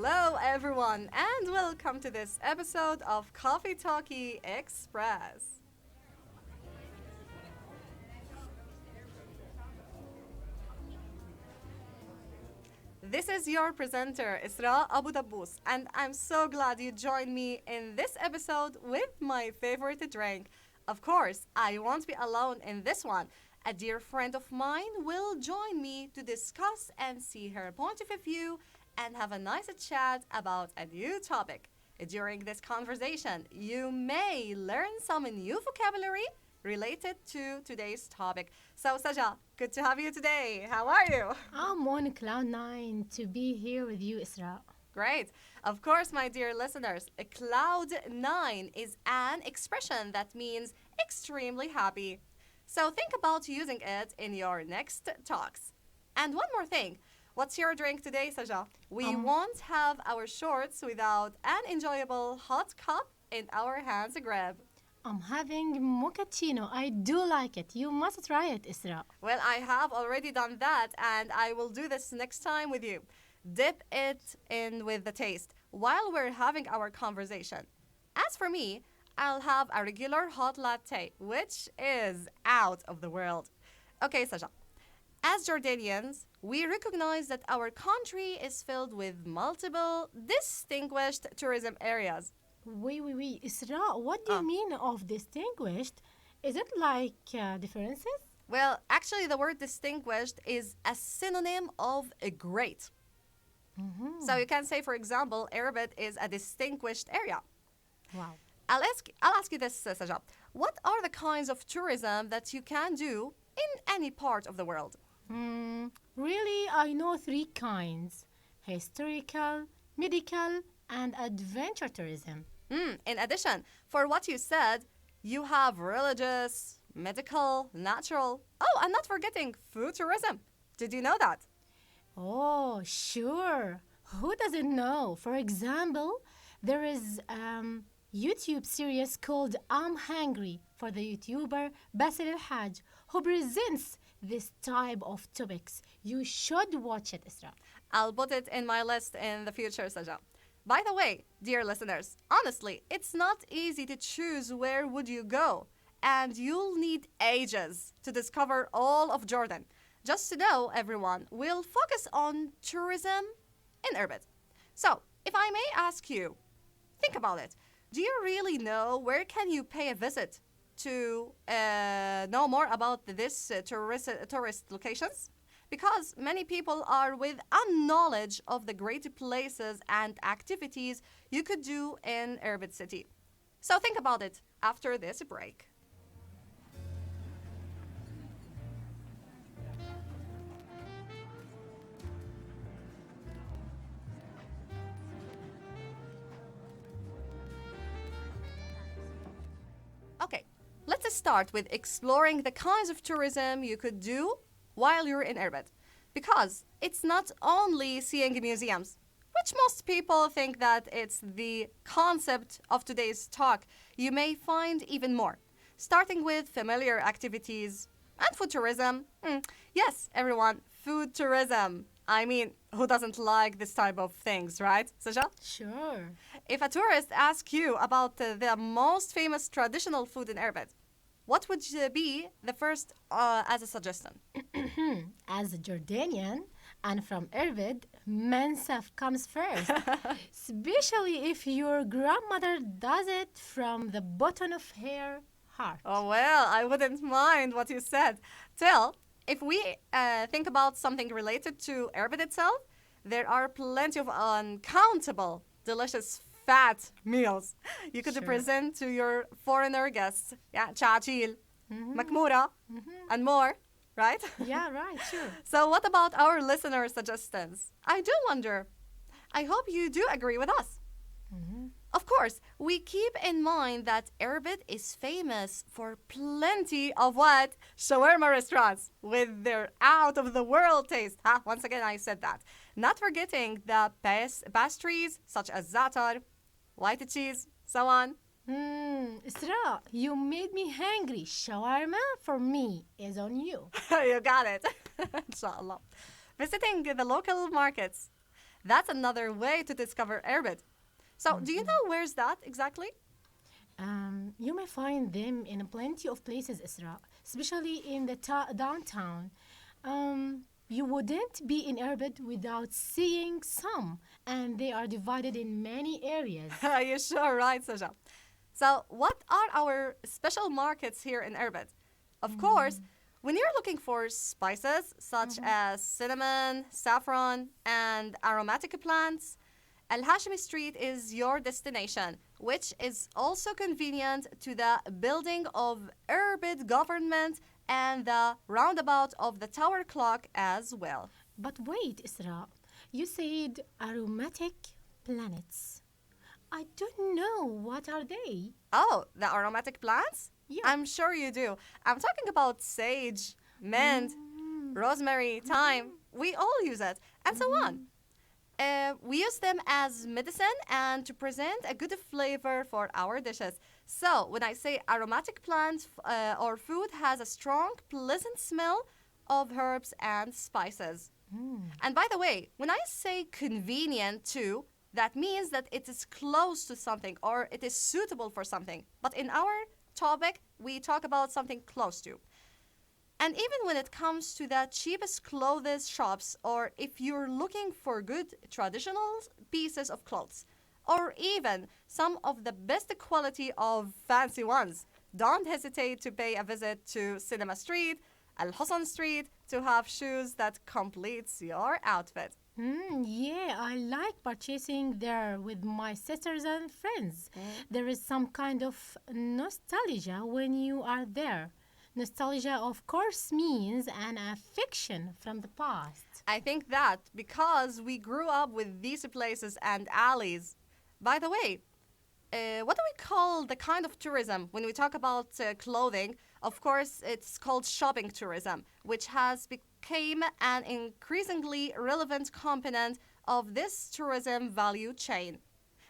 Hello, everyone, and welcome to this episode of Coffee Talkie Express. This is your presenter, Isra Abu Dabbous, and I'm so glad you joined me in this episode with my favorite drink. Of course, I won't be alone in this one. A dear friend of mine will join me to discuss and see her point of view and have a nice chat about a new topic. During this conversation, you may learn some new vocabulary related to today's topic. So, Saja, good to have you today. How are you? I'm on cloud nine to be here with you, Isra. Great. Of course, my dear listeners, a cloud nine is an expression that means extremely happy. So think about using it in your next talks. And one more thing. What's your drink today, Saja? We Um, won't have our shorts without an enjoyable hot cup in our hands grab. I'm having mochaccino. I do like it. You must try it, Isra. Well, I have already done that, and I will do this next time with you. Dip it in with the taste while we're having our conversation. As for me, I'll have a regular hot latte, which is out of the world. Okay, Saja. As Jordanians, we recognize that our country is filled with multiple distinguished tourism areas. Oui. Isra, what do you Ah, mean of distinguished? Is it like differences? well, actually, the word distinguished is a synonym of a great. So Mm-hmm. you can say, for example, Irbid is a distinguished area. Wow. I'll ask you this, Sajab. What are the kinds of tourism that you can do in any part of the world? Really, I know three kinds historical, medical, and adventure tourism. In addition, for what you said, you have religious, medical, natural. Oh, and not forgetting food tourism. Did you know that? Oh, sure. Who doesn't know? For example, there is YouTube series called I'm Hungry for the YouTuber Basil El Haj who presents this type of topics. You should watch it, Isra. I'll put it in my list in the future, Sajab. By the way, dear listeners, honestly, it's not easy to choose where would you go, and you'll need ages to discover all of Jordan. Just to know, everyone, we'll focus on tourism in Irbid. So, if I may ask you, think about it. Do you really know where can you pay a visit to know more about this tourist locations? Because many people are with knowledge of the great places and activities you could do in Irbid City. So think about it after this break. Okay, let's start with exploring the kinds of tourism you could do while you're in Irbid. Because it's not only seeing museums, which most people think that it's the concept of today's talk. You may find even more, starting with familiar activities and food tourism. Yes, everyone, food tourism. I mean, who doesn't like this type of things, right, Saja? Sure. If a tourist asks you about the most famous traditional food in Irbid, what would be the first as a suggestion? As a Jordanian and from Irbid, Mansaf comes first. Especially if your grandmother does it from the bottom of her heart. Oh, well, I wouldn't mind what you said. Till, if we think about something related to Irbid itself, there are plenty of uncountable, delicious, fat meals you could Sure. present to your foreigner guests. Yeah, chachil, Mm-hmm. makmura, and more, right? Yeah, right, sure. So, what about our listener suggestions? I do wonder. I hope you do agree with us. Mm-hmm. Of course, we keep in mind that Irbid is famous for plenty of what? Shawarma restaurants with their out of the world taste. Once again, I said that. Not forgetting the pastries such as zatar, white cheese, so on. Isra, you made me hungry. Shawarma for me is on you. You got it. Inshallah. Visiting the local markets. That's another way to discover Irbid. So, do you know where's that exactly? You may find them in plenty of places, Isra, especially in the downtown. You wouldn't be in Irbid without seeing some, and they are divided in many areas. Are you sure, right, Saja? So, what are our special markets here in Irbid? Of course, when you're looking for spices such as cinnamon, saffron, and aromatic plants, Al Hashimi Street is your destination, which is also convenient to the building of Irbid government and the roundabout of the tower clock as well. But wait, Isra, you said aromatic planets. I don't know what are they. Oh, the aromatic plants? Yeah. I'm sure you do. I'm talking about sage, mint, rosemary, thyme. We all use it, and so on. We use them as medicine and to present a good flavor for our dishes. So, when I say aromatic plant or food has a strong, pleasant smell of herbs and spices. And by the way, when I say convenient too, that means that it is close to something or it is suitable for something. But in our topic, we talk about something close to. And even when it comes to the cheapest clothes shops, or if you're looking for good traditional pieces of clothes, or even some of the best quality of fancy ones, don't hesitate to pay a visit to Cinema Street, Al Husn Street, to have shoes that completes your outfit. Yeah, I like purchasing there with my sisters and friends. There is some kind of nostalgia when you are there. Nostalgia, of course, means an affection from the past. I think that because we grew up with these places and alleys. By the way, what do we call the kind of tourism when we talk about clothing? Of course, it's called shopping tourism, which has become an increasingly relevant component of this tourism value chain.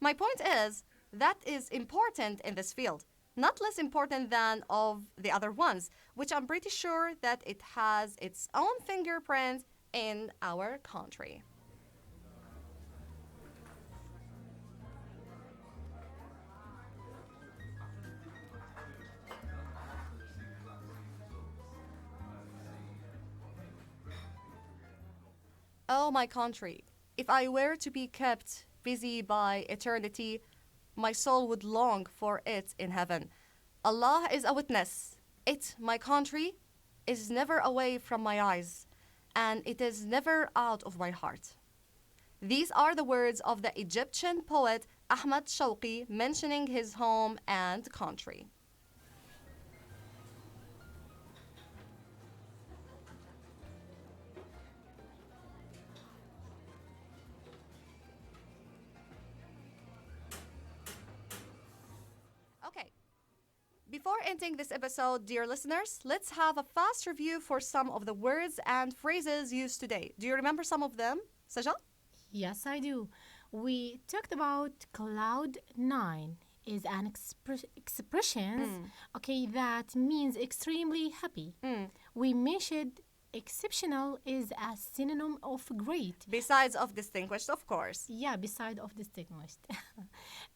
My point is that is important in this field, not less important than of the other ones, which I'm pretty sure that it has its own fingerprint in our country. Oh, my country, if I were to be kept busy by eternity, my soul would long for it in heaven. Allah is a witness. It, my country, is never away from my eyes, and it is never out of my heart. These are the words of the Egyptian poet Ahmad Shawqi mentioning his home and country. Okay, before ending this episode, dear listeners, let's have a fast review for some of the words and phrases used today. Do you remember some of them, Saja? Yes, I do. We talked about cloud nine is an expression, okay, that means extremely happy. We mentioned exceptional is a synonym of great. Besides of distinguished, of course. Yeah, beside of distinguished.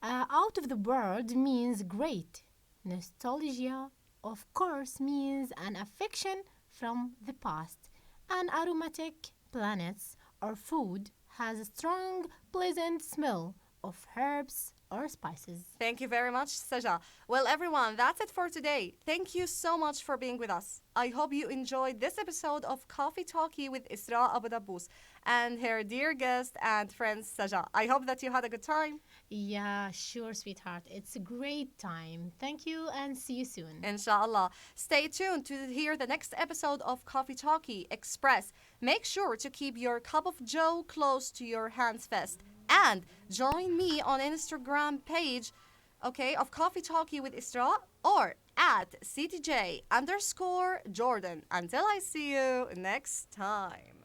Out of the world means great. Nostalgia, of course, means an affection from the past. And aromatic planets or food has a strong, pleasant smell of herbs or spices. Thank you very much, Saja. Well, everyone, that's it for today. Thank you so much for being with us. I hope you enjoyed this episode of Coffee Talkie with Isra Abu Dabbous and her dear guest and friend Saja. I hope that you had a good time. Yeah, sure, sweetheart. It's a great time. Thank you and see you soon. Inshallah. Stay tuned to hear the next episode of Coffee Talkie Express. Make sure to keep your cup of joe close to your hands fast. And join me on Instagram page, okay, of Coffee Talkie with Isra or at CTJ_Jordan. Until I see you next time.